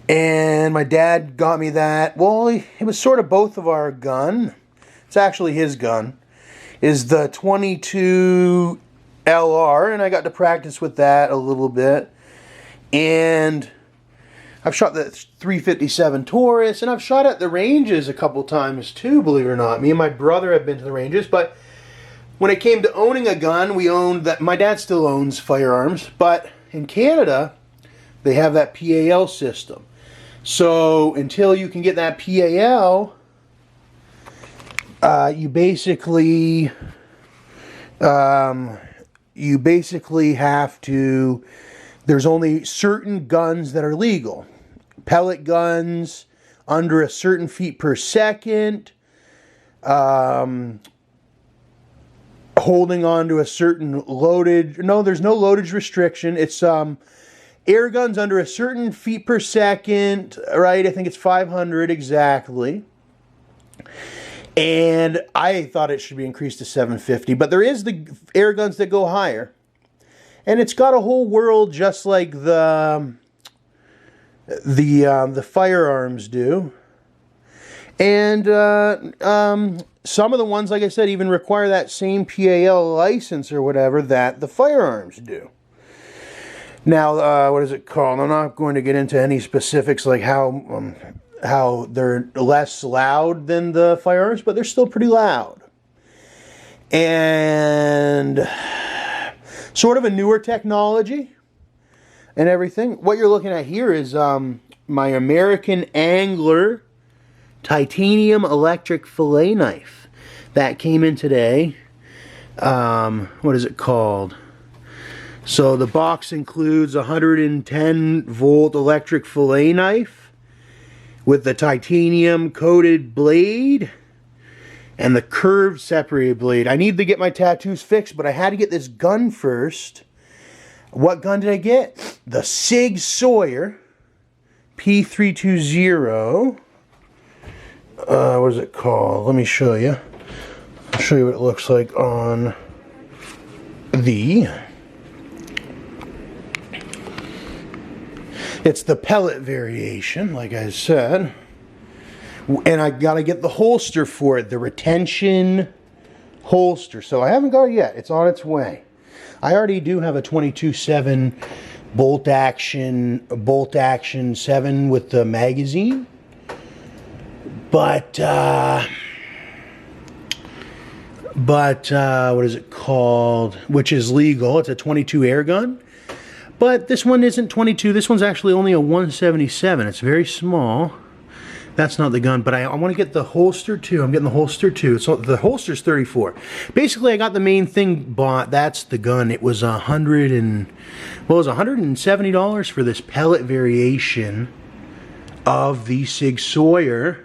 And my dad got me that. Well, it was sort of both of our gun. It's actually his gun. Is the 22 LR, and I got to practice with that a little bit. And I've shot the 357 Taurus, and I've shot at the ranges a couple times too, believe it or not. Me and my brother have been to the ranges, but when it came to owning a gun, we owned that. My dad still owns firearms, but in Canada, they have that PAL system. So until you can get that PAL, you basically have to. There's only certain guns that are legal. Pellet guns under a certain feet per second. Holding on to a certain loadage. No, there's no loadage restriction. It's air guns under a certain feet per second, right? I think it's 500 exactly. And I thought it should be increased to 750, but there is the air guns that go higher. And it's got a whole world just like the firearms do. And some of the ones, like I said, even require that same PAL license or whatever that the firearms do. Now, what is it called? I'm not going to get into any specifics like how they're less loud than the firearms, but they're still pretty loud. And sort of a newer technology and everything. What you're looking at here is my American Angler titanium electric fillet knife that came in today. What is it called? So the box includes a 110 volt electric fillet knife with the titanium coated blade and the curved separated blade. I need to get my tattoos fixed, but I had to get this gun first. What gun did I get? The Sig Sauer P320. What is it called? Let me show you. I'll show you what it looks like on the... It's the pellet variation, like I said. And I gotta get the holster for it, the retention holster. So I haven't got it yet. It's on its way. I already do have a 22-7 bolt action 7 with the magazine. But what is it called? Which is legal. It's a 22 air gun. But this one isn't 22. This one's actually only a 177. It's very small. That's not the gun, but I want to get the holster too. I'm getting the holster too. So the holster's 34. Basically, I got the main thing bought. That's the gun. It was $170 for this pellet variation of the Sig Sauer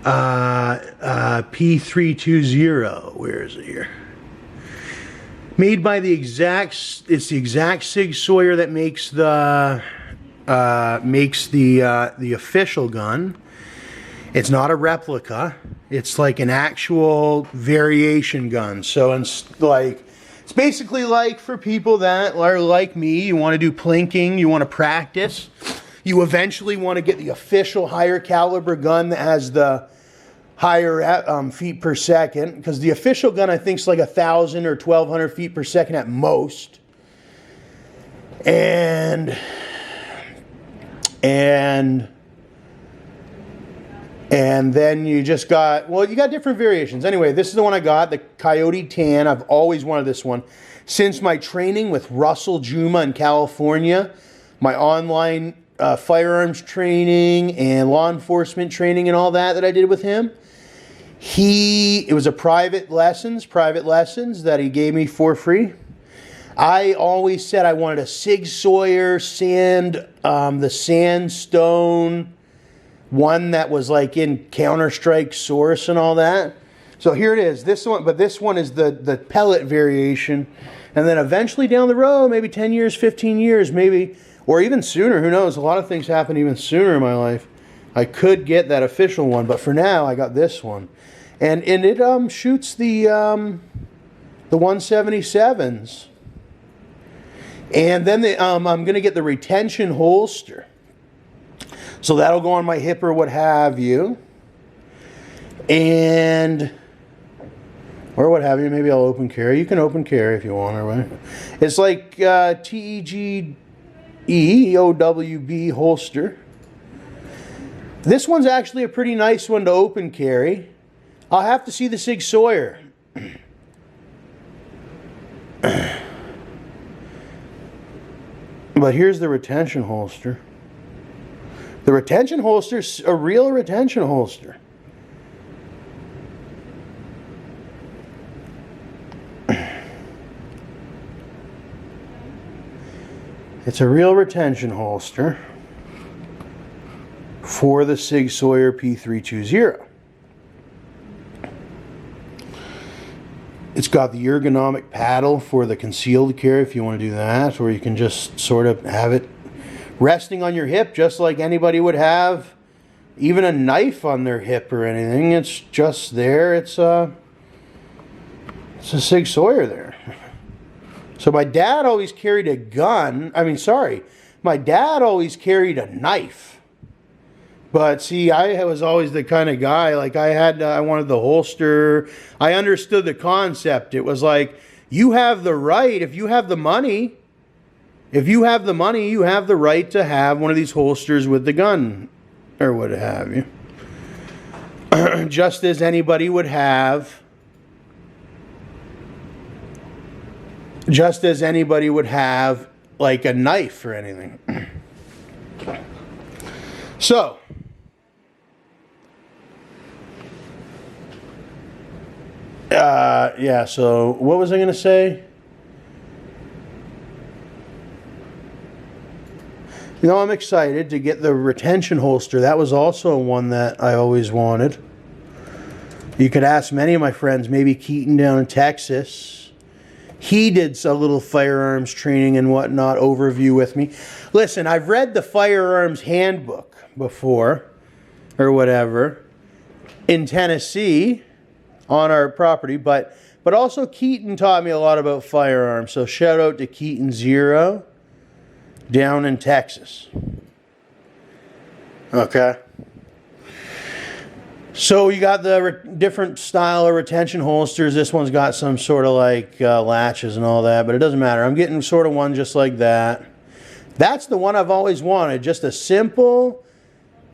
P320. Where is it here? Made by the exact Sig Sauer that makes the official gun. It's not a replica. It's like an actual variation gun. So it's basically like for people that are like me, you want to do plinking, you want to practice, you eventually want to get the official higher caliber gun that has the higher feet per second, because the official gun I think is like 1,000 or 1,200 feet per second at most. And then you just got, well, you got different variations. Anyway, this is the one I got, the Coyote Tan. I've always wanted this one. Since my training with Russell Juma in California, my online firearms training and law enforcement training and all that I did with him, it was a private lessons that he gave me for free. I always said I wanted a Sig Sauer the sandstone one that was like in Counter-Strike Source and all that. So here it is, this one, but this one is the pellet variation. And then eventually down the road, maybe 10 years, 15 years, maybe, or even sooner, who knows, a lot of things happen even sooner in my life. I could get that official one, but for now, I got this one. And it shoots the 177s. And then I'm going to get the retention holster. So that'll go on my hip or what have you. And, or what have you, maybe I'll open carry. You can open carry if you want, or what. It's like TEGEOWB holster. This one's actually a pretty nice one to open carry. I'll have to see the Sig Sauer. But here's the retention holster. The retention holster's a real retention holster. It's a real retention holster for the Sig Sauer P320. It's got the ergonomic paddle for the concealed carry if you want to do that, or you can just sort of have it resting on your hip just like anybody would have even a knife on their hip or anything. It's just there. It's a Sig Sauer there. So my dad always carried a gun. My dad always carried a knife. But see, I was always the kind of guy, like I wanted the holster. I understood the concept. It was like, you have the right, if you have the money, you have the right to have one of these holsters with the gun, or what have you. Just as anybody would have, like a knife or anything. So, yeah, so what was I going to say? You know, I'm excited to get the retention holster. That was also one that I always wanted. You could ask many of my friends, maybe Keaton down in Texas. He did a little firearms training and whatnot overview with me. Listen, I've read the firearms handbook before, or whatever, in Tennessee on our property, but also Keaton taught me a lot about firearms. So shout out to Keaton Zero down in Texas. Okay. So you got the different style of retention holsters. This one's got some sort of like latches and all that, but it doesn't matter. I'm getting sort of one just like that. That's the one I've always wanted. Just a simple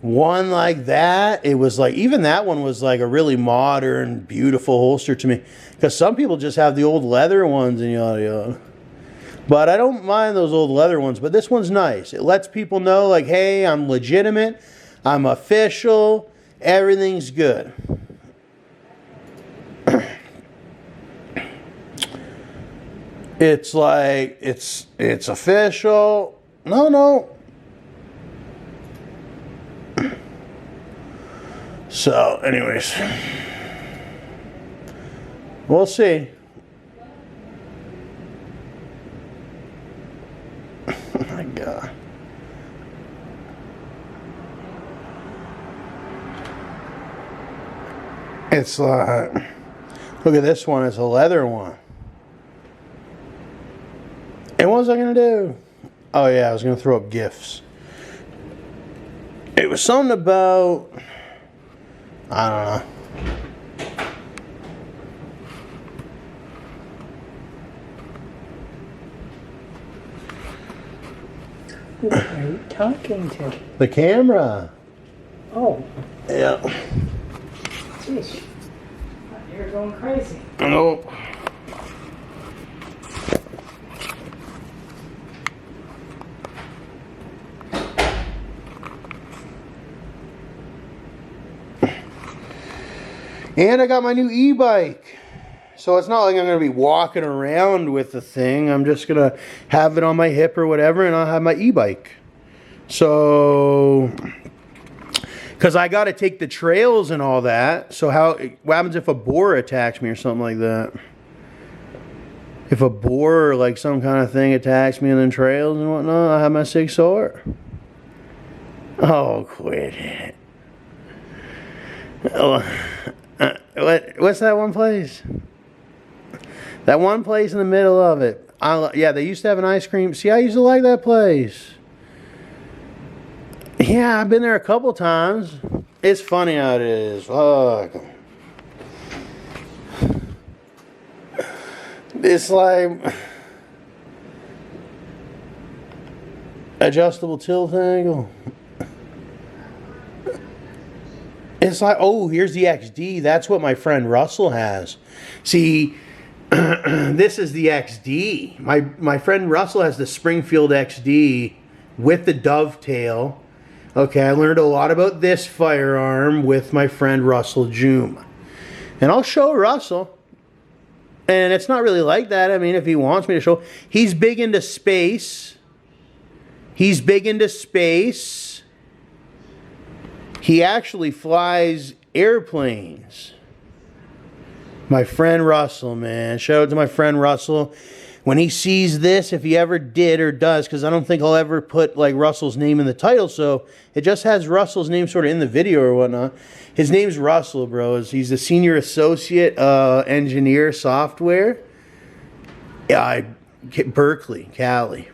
one like that. It was like, even that one was like a really modern, beautiful holster to me. Because some people just have the old leather ones and yada yada. But I don't mind those old leather ones. But this one's nice. It lets people know like, hey, I'm legitimate. I'm official. Everything's good. It's like, it's official. No. So, anyways. We'll see. Oh my God. It's like, look at this one. It's a leather one. And what was I going to do? Oh yeah, I was going to throw up gifts. It was something about, I don't know. Who are you talking to? The camera. Oh. Yeah. Jeez. You're going crazy. Nope. And I got my new e-bike. So it's not like I'm going to be walking around with the thing. I'm just going to have it on my hip or whatever, and I'll have my e-bike. So, because I got to take the trails and all that. So what happens if a boar attacks me or something like that? If a boar or like some kind of thing attacks me in the trails and whatnot, I have my Sig Sauer. Oh, quit it. What's that one place? That one place in the middle of it. Yeah, they used to have an ice cream. See, I used to like that place. Yeah, I've been there a couple times. It's funny how it is. Fuck. It's like adjustable tilt angle. It's like, oh, here's the XD. That's what my friend Russell has. See, this is the XD. My friend Russell has the Springfield XD with the dovetail. Okay, I learned a lot about this firearm with my friend Russell Juma. And I'll show Russell. And it's not really like that. I mean, if he wants me to show. He's big into space. He's big into space. He actually flies airplanes. My friend Russell, man. Shout out to my friend Russell. When he sees this, if he ever did or does, because I don't think I'll ever put like Russell's name in the title, so it just has Russell's name sort of in the video or whatnot. His name's Russell, bro. He's the senior associate engineer software. Yeah, Berkeley, Cali.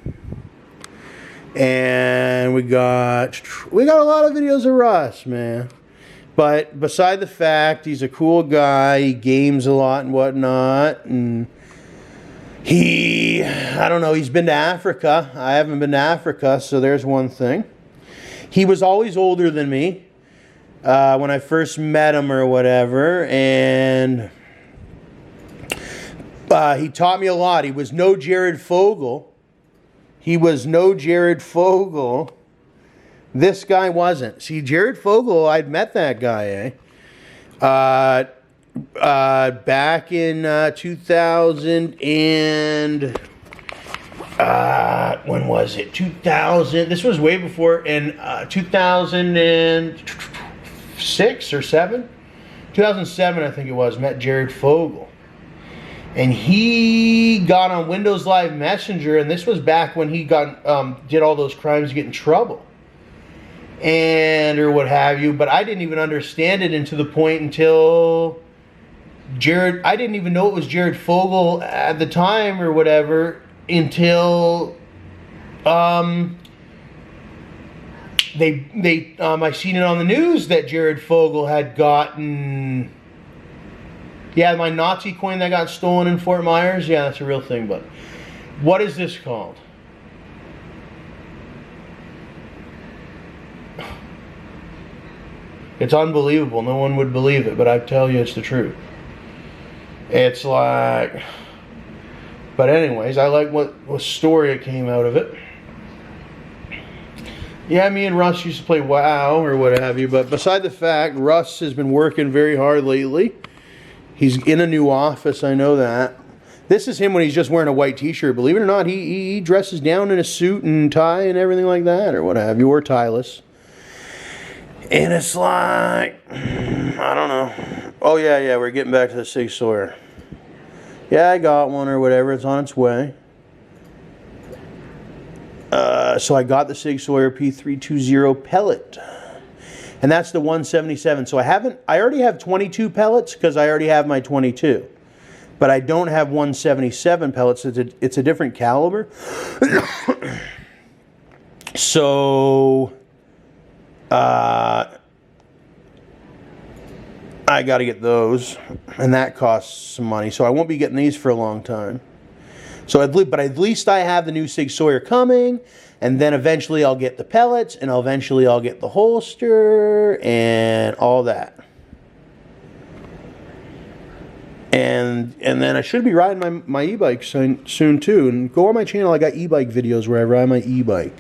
And we got a lot of videos of Russ, man. But beside the fact, he's a cool guy. He games a lot and whatnot. And I don't know, he's been to Africa. I haven't been to Africa, so there's one thing. He was always older than me when I first met him or whatever. And he taught me a lot. He was no Jared Fogle. This guy wasn't. See, Jared Fogle, I'd met that guy, back in 2000 and when was it? 2000. This was way before, in 2006 or 7. 2007, I think it was. Met Jared Fogle. And he got on Windows Live Messenger, and this was back when he got did all those crimes to get in trouble, or what have you. But I didn't even understand it until the point until I didn't even know it was Jared Fogle at the time or whatever until I seen it on the news that Jared Fogle had gotten. Yeah, my Nazi coin that got stolen in Fort Myers. Yeah, that's a real thing. But what is this called? It's unbelievable. No one would believe it, but I tell you, it's the truth. It's like... But anyways, I like what story it came out of it. Yeah, me and Russ used to play WoW or what have you, but beside the fact, Russ has been working very hard lately. He's in a new office, I know that. This is him when he's just wearing a white t-shirt. Believe it or not, he dresses down in a suit and tie and everything like that, or what have you, or tieless. And it's like, I don't know. Oh, yeah, we're getting back to the Sig Sauer. Yeah, I got one or whatever. It's on its way. So I got the Sig Sauer P320 pellet. And that's the 177. So I already have 22 pellets because I already have my 22. But I don't have 177 pellets. It's a different caliber. So I got to get those. And that costs some money. So I won't be getting these for a long time. But at least I have the new Sig Sauer coming. And then eventually I'll get the pellets, and eventually I'll get the holster, and all that. And then I should be riding my e-bike soon too. And go on my channel, I got e-bike videos where I ride my e-bike.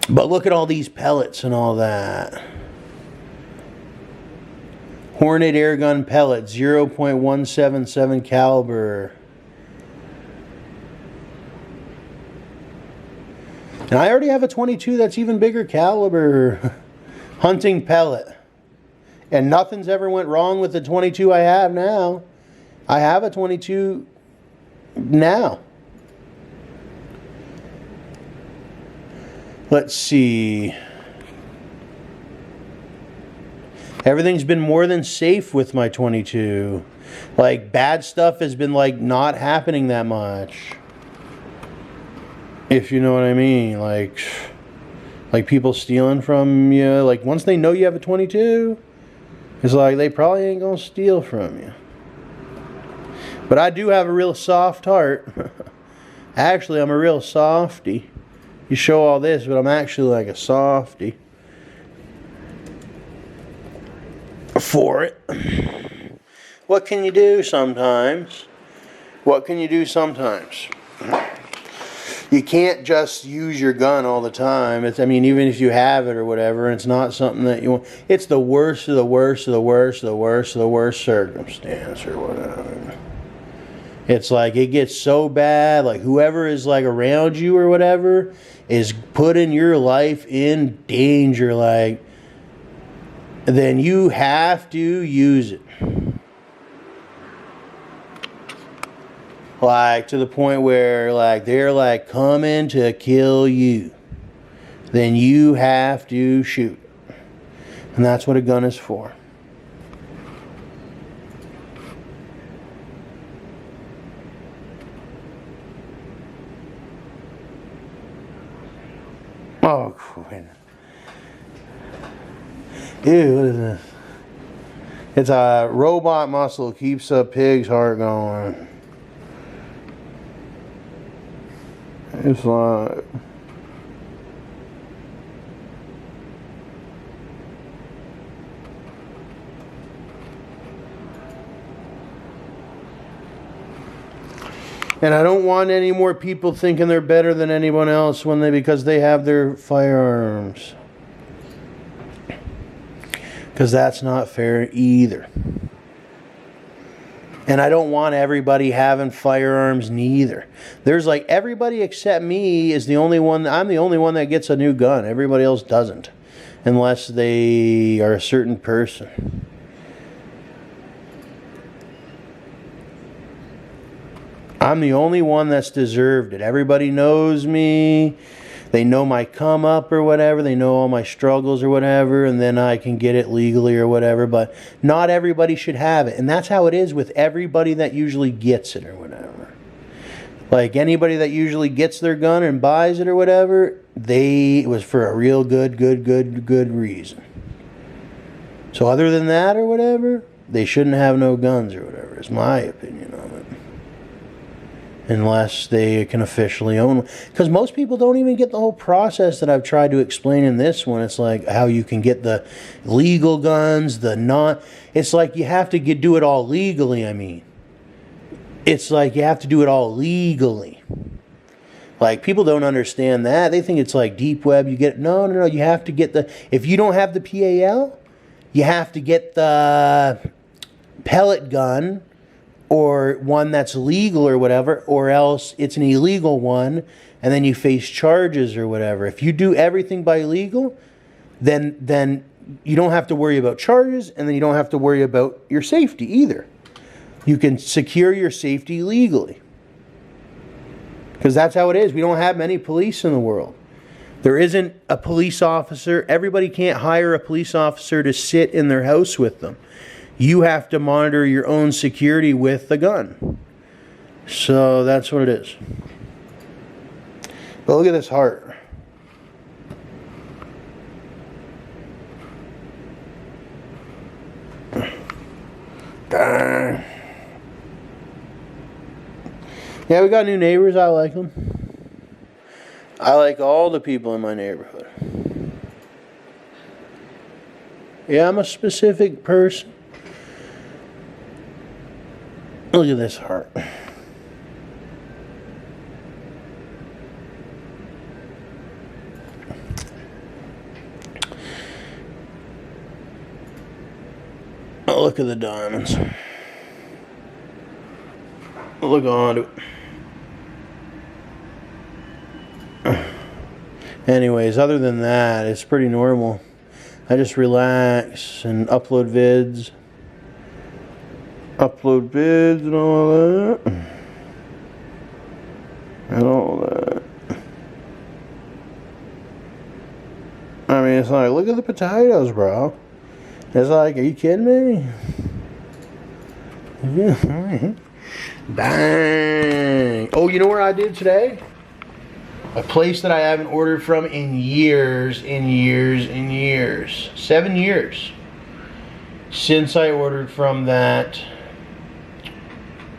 But look at all these pellets and all that. Hornet airgun pellet, 0.177 caliber. And I already have a 22 that's even bigger caliber hunting pellet. And nothing's ever went wrong with the 22 I have now. I have a 22 now. Let's see. Everything's been more than safe with my 22. Like, bad stuff has been like not happening that much. If you know what I mean. Like people stealing from you. Like once they know you have a 22, it's like they probably ain't gonna steal from you. But I do have a real soft heart. Actually, I'm a real softy. You show all this, but I'm actually like a softy. For it. What can you do sometimes? What can you do sometimes? You can't just use your gun all the time. I mean, even if you have it or whatever, it's not something that you want. It's the worst of the worst of the worst of the worst of the worst circumstance or whatever. It's like it gets so bad, like whoever is like around you or whatever is putting your life in danger, like, then you have to use it. Like to the point where like they're like coming to kill you. Then you have to shoot. And that's what a gun is for. Oh, quit. Ew, what is this? It's a robot muscle, keeps a pig's heart going. It's like... And I don't want any more people thinking they're better than anyone else because they have their firearms. Because that's not fair either. And I don't want everybody having firearms neither. There's like everybody except me is the only one. I'm the only one that gets a new gun. Everybody else doesn't. Unless they are a certain person. I'm the only one that's deserved it. Everybody knows me. They know my come up or whatever. They know all my struggles or whatever. And then I can get it legally or whatever. But not everybody should have it. And that's how it is with everybody that usually gets it or whatever. Like anybody that usually gets their gun and buys it or whatever, it was for a real good reason. So other than that or whatever, they shouldn't have no guns or whatever. Is my opinion on it. Unless they can officially own one. Because most people don't even get the whole process that I've tried to explain in this one. It's like how you can get the legal guns, it's like you have to do it all legally, I mean. It's like you have to do it all legally. Like people don't understand that. They think it's like deep web. No. You have to get if you don't have the PAL, you have to get the pellet gun. Or one that's legal or whatever, or else it's an illegal one, and then you face charges or whatever. If you do everything by legal, then you don't have to worry about charges, and then you don't have to worry about your safety either. You can secure your safety legally. Because that's how it is. We don't have many police in the world. There isn't a police officer. Everybody can't hire a police officer to sit in their house with them. You have to monitor your own security with the gun. So that's what it is. But look at this heart. Darn. Yeah, we got new neighbors. I like them. I like all the people in my neighborhood. Yeah, I'm a specific person. Look at this heart. Oh, look at the diamonds. Look on it. Anyways, other than that, it's pretty normal. I just relax and upload vids. Upload vids and all that. And all that. I mean, it's like, look at the potatoes, bro. It's like, are you kidding me? Bang. Oh, you know where I did today? A place that I haven't ordered from in years and years and years. 7 years since I ordered from that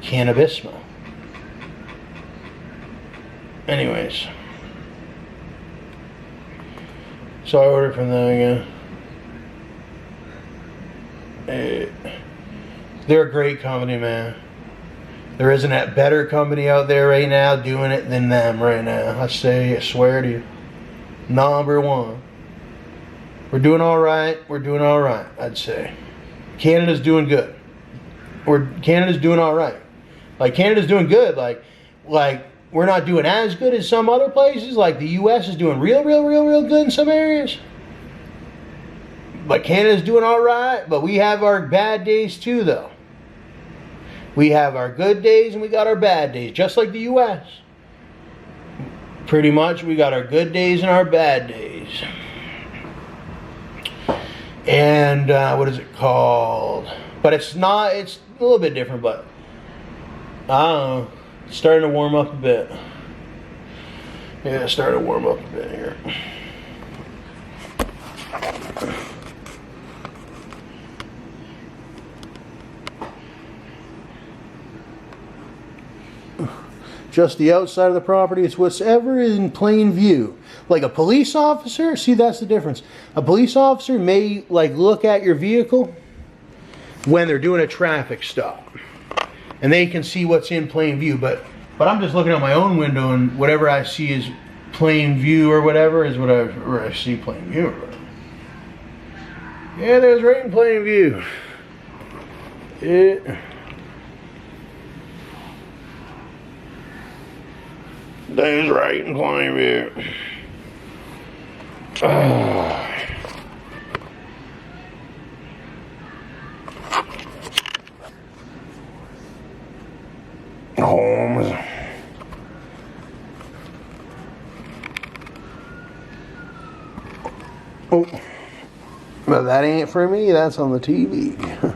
Cannabismo. Anyways. So I ordered from them again. They're a great company, man. There isn't a better company out there right now doing it than them right now. I swear to you. Number one. We're doing all right. We're doing all right, I'd say. Canada's doing good. Canada's doing all right. Like, Canada's doing good. Like we're not doing as good as some other places. Like, the U.S. is doing real good in some areas. But Canada's doing all right. But we have our bad days too, though. We have our good days and we got our bad days, just like the U.S. Pretty much, we got our good days and our bad days. And what is it called? But it's not. It's a little bit different, but I don't know. It's starting to warm up a bit. Yeah, it's starting to warm up a bit here. Just the outside of the property. It's whatever is in plain view. Like a police officer, see, that's the difference. A police officer may like look at your vehicle when they're doing a traffic stop, and they can see what's in plain view. But I'm just looking out my own window, and whatever I see is plain view or whatever is whatever I see plain view. Yeah, there's right in plain view. There's right in plain view. Holmes. Oh, but that ain't for me. That's on the TV.